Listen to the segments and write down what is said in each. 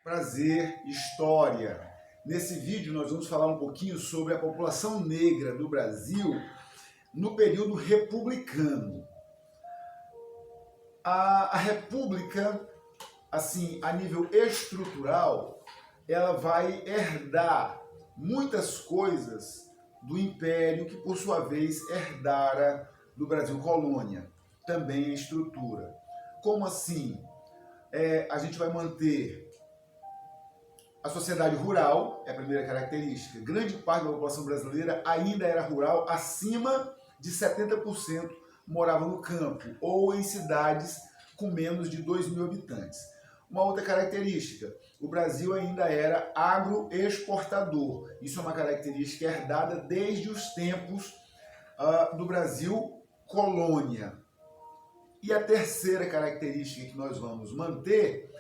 Prazer, história. Nesse vídeo nós vamos falar um pouquinho sobre a população negra do Brasil no período republicano. A República, assim, a nível estrutural, ela vai herdar muitas coisas do Império que, por sua vez, herdara do Brasil colônia, também a estrutura. Como assim? A gente vai manter a sociedade rural, é a primeira característica. Grande parte da população brasileira ainda era rural, acima de 70% morava no campo ou em cidades com menos de 2.000 habitantes. Uma outra característica, o Brasil ainda era agroexportador. Isso é uma característica herdada desde os tempos do Brasil colônia. E a terceira característica que nós vamos manter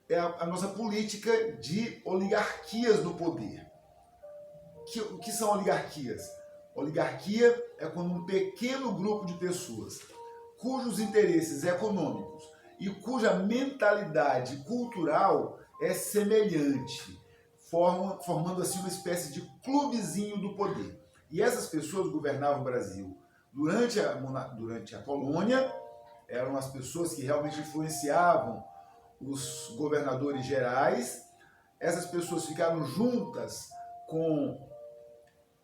é a nossa política de oligarquias do poder. O que são oligarquias? Oligarquia é quando um pequeno grupo de pessoas cujos interesses econômicos e cuja mentalidade cultural é semelhante, formando assim uma espécie de clubezinho do poder. E essas pessoas governavam o Brasil durante a colônia, eram as pessoas que realmente influenciavam os governadores gerais. Essas pessoas ficaram juntas com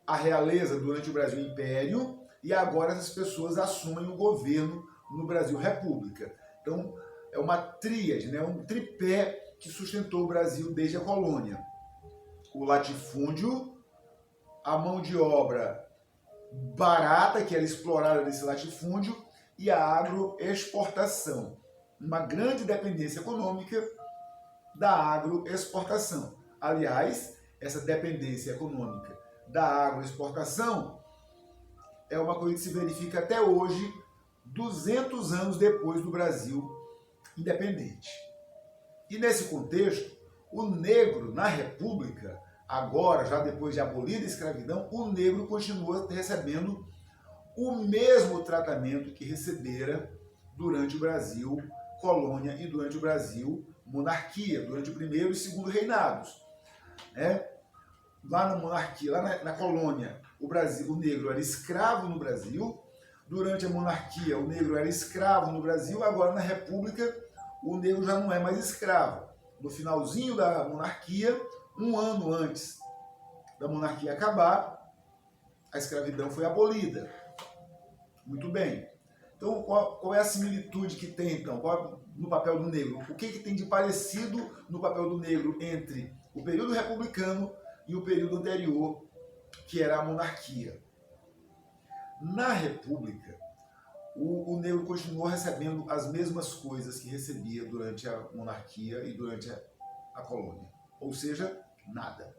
a realeza durante o Brasil Império e agora essas pessoas assumem o governo no Brasil República. Então é uma tríade, né? Um tripé que sustentou o Brasil desde a colônia. O latifúndio, a mão de obra barata que era explorada nesse latifúndio e a agroexportação. Uma grande dependência econômica da agroexportação. Aliás, essa dependência econômica da agroexportação é uma coisa que se verifica até hoje, 200 anos depois do Brasil independente. E nesse contexto, o negro na República, agora, já depois de abolida a escravidão, o negro continua recebendo o mesmo tratamento que recebera durante o Brasil colônia e durante o Brasil monarquia, durante o primeiro e segundo reinados. Lá na monarquia, lá na colônia, o negro era escravo no Brasil. Durante a monarquia, o negro era escravo no Brasil. Agora, na República, o negro já não é mais escravo. No finalzinho da monarquia, um ano antes da monarquia acabar, a escravidão foi abolida. Muito bem. Então, qual é a similitude que tem, então, no papel do negro? O que tem de parecido no papel do negro entre o período republicano e o período anterior, que era a monarquia? Na República, o negro continuou recebendo as mesmas coisas que recebia durante a monarquia e durante a colônia. Ou seja, nada.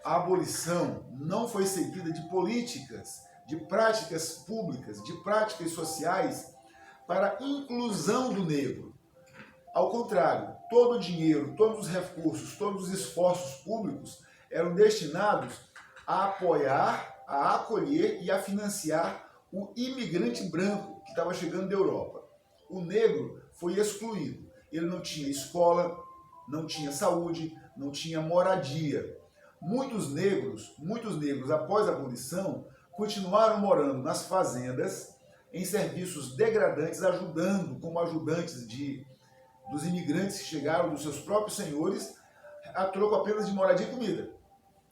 A abolição não foi seguida de políticas, de práticas públicas, de práticas sociais para a inclusão do negro. Ao contrário, todo o dinheiro, todos os recursos, todos os esforços públicos eram destinados a apoiar, a acolher e a financiar o imigrante branco que estava chegando da Europa. O negro foi excluído. Ele não tinha escola, não tinha saúde, não tinha moradia. Muitos negros, após a abolição, continuaram morando nas fazendas, em serviços degradantes, ajudando como ajudantes dos imigrantes que chegaram, dos seus próprios senhores, a troco apenas de moradia e comida.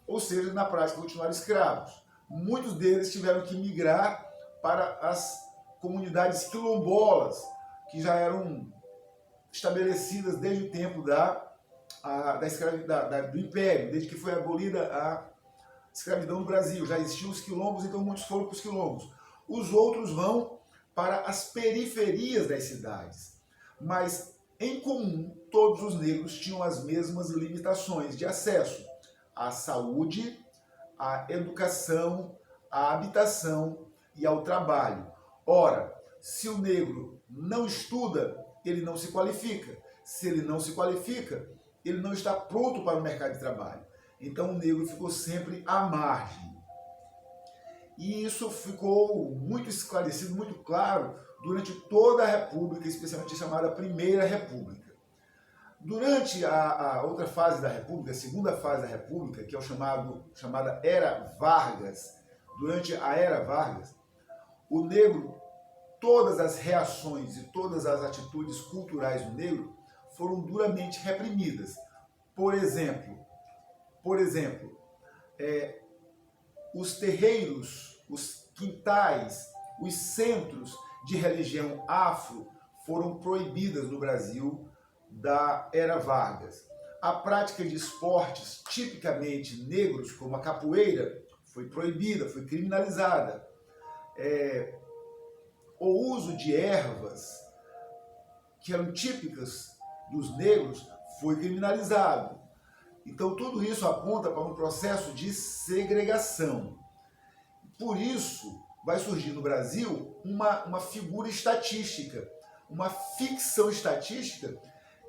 Ou seja, na prática, continuaram escravos. Muitos deles tiveram que migrar para as comunidades quilombolas, que já eram estabelecidas desde o tempo do Império, desde que foi abolida a escravidão no Brasil. Já existiam os quilombos, então muitos foram para os quilombos. Os outros vão para as periferias das cidades. Mas, em comum, todos os negros tinham as mesmas limitações de acesso à saúde, à educação, à habitação e ao trabalho. Ora, se o negro não estuda, ele não se qualifica. Se ele não se qualifica, ele não está pronto para o mercado de trabalho. Então o negro ficou sempre à margem. E isso ficou muito esclarecido, muito claro, durante toda a República, especialmente a chamada Primeira República. Durante a outra fase da República, a segunda fase da República, que é o chamada Era Vargas, durante a Era Vargas, o negro, todas as reações e todas as atitudes culturais do negro foram duramente reprimidas. Por exemplo, os terreiros, os quintais, os centros de religião afro foram proibidas no Brasil da Era Vargas. A prática de esportes tipicamente negros, como a capoeira, foi proibida, foi criminalizada. O uso de ervas que eram típicas dos negros foi criminalizado. Então tudo isso aponta para um processo de segregação. Por isso vai surgir no Brasil uma figura estatística, uma ficção estatística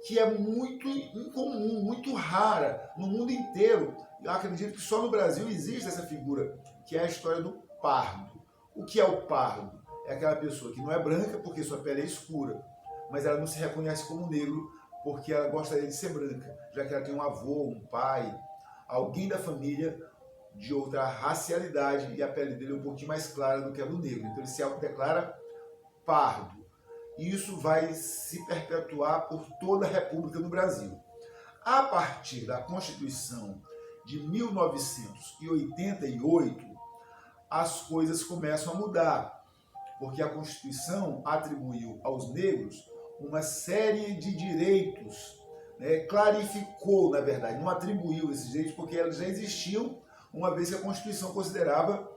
que é muito incomum, muito rara no mundo inteiro. Eu acredito que só no Brasil existe essa figura, que é a história do pardo. O que é o pardo? É aquela pessoa que não é branca porque sua pele é escura, mas ela não se reconhece como negro porque ela gostaria de ser branca, já que ela tem um avô, um pai, alguém da família de outra racialidade e a pele dele é um pouquinho mais clara do que a do negro. Então ele se autodeclara pardo. E isso vai se perpetuar por toda a República do Brasil. A partir da Constituição de 1988, as coisas começam a mudar, porque a Constituição atribuiu aos negros uma série de direitos, né? Clarificou, na verdade, não atribuiu esses direitos porque eles já existiam, uma vez que a Constituição considerava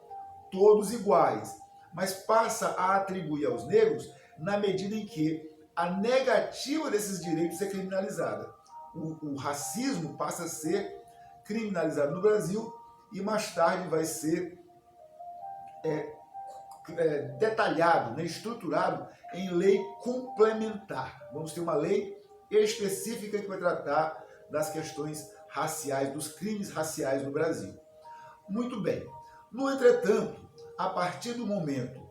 todos iguais, mas passa a atribuir aos negros na medida em que a negativa desses direitos é criminalizada. O racismo passa a ser criminalizado no Brasil e mais tarde vai ser detalhado, né, estruturado em lei complementar. Vamos ter uma lei específica que vai tratar das questões raciais, dos crimes raciais no Brasil. Muito bem. No entretanto, a partir do momento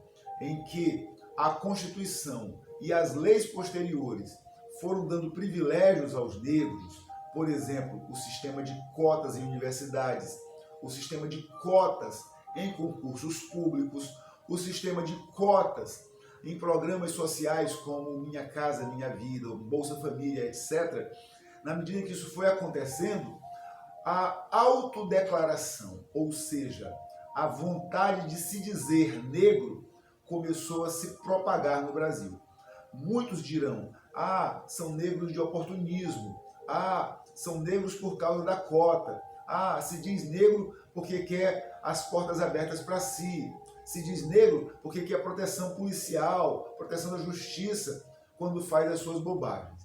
em que a Constituição e as leis posteriores foram dando privilégios aos negros, por exemplo, o sistema de cotas em universidades, o sistema de cotas em concursos públicos, o sistema de cotas em programas sociais como Minha Casa Minha Vida, Bolsa Família, etc. Na medida em que isso foi acontecendo, a autodeclaração, ou seja, a vontade de se dizer negro, começou a se propagar no Brasil. Muitos dirão, são negros de oportunismo, são negros por causa da cota, se diz negro porque quer as portas abertas para si, se diz negro porque quer proteção policial, proteção da justiça, quando faz as suas bobagens.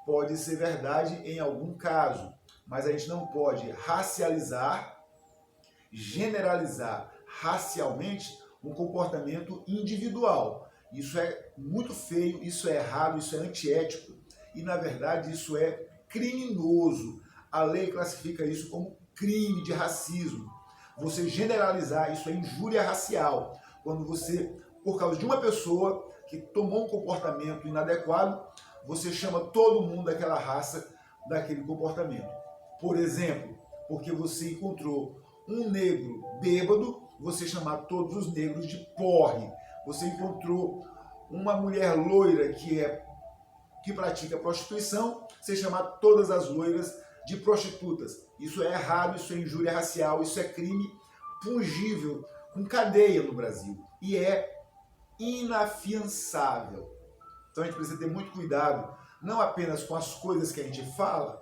Pode ser verdade em algum caso, mas a gente não pode racializar, generalizar racialmente um comportamento individual. Isso é muito feio, isso é errado, isso é antiético e, na verdade, isso é criminoso. A lei classifica isso como crime de racismo. Você generalizar, isso é injúria racial. Quando você, por causa de uma pessoa que tomou um comportamento inadequado, você chama todo mundo daquela raça daquele comportamento. Por exemplo, porque você encontrou um negro bêbado, você chamar todos os negros de porre. Você encontrou uma mulher loira que pratica prostituição, você chamar todas as loiras de prostitutas. Isso é errado, isso é injúria racial, isso é crime pungível, com cadeia no Brasil. E é inafiançável. Então a gente precisa ter muito cuidado, não apenas com as coisas que a gente fala,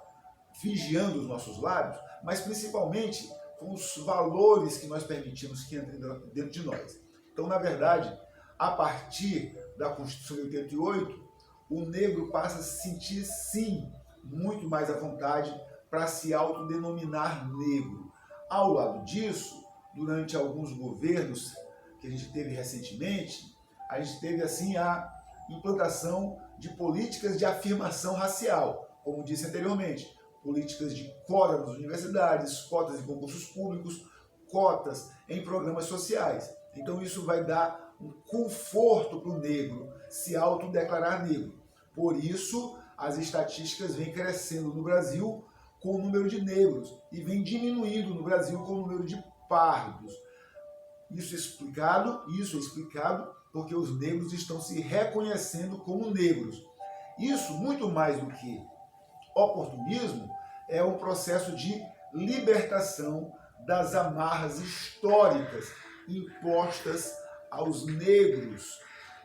vigiando os nossos lábios, mas principalmente com os valores que nós permitimos que entrem dentro de nós. Então, na verdade, a partir da Constituição de 88, o negro passa a se sentir, sim, muito mais à vontade para se autodenominar negro. Ao lado disso, durante alguns governos que a gente teve recentemente, a gente teve assim a implantação de políticas de afirmação racial, como disse anteriormente, políticas de cota nas universidades, cotas em concursos públicos, cotas em programas sociais. Então isso vai dar um conforto para o negro se autodeclarar negro. Por isso, as estatísticas vêm crescendo no Brasil com o número de negros e vem diminuindo no Brasil com o número de pardos. Isso é explicado porque os negros estão se reconhecendo como negros. Isso, muito mais do que oportunismo, é um processo de libertação das amarras históricas impostas aos negros,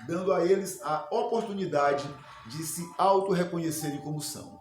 dando a eles a oportunidade de se auto-reconhecerem como são.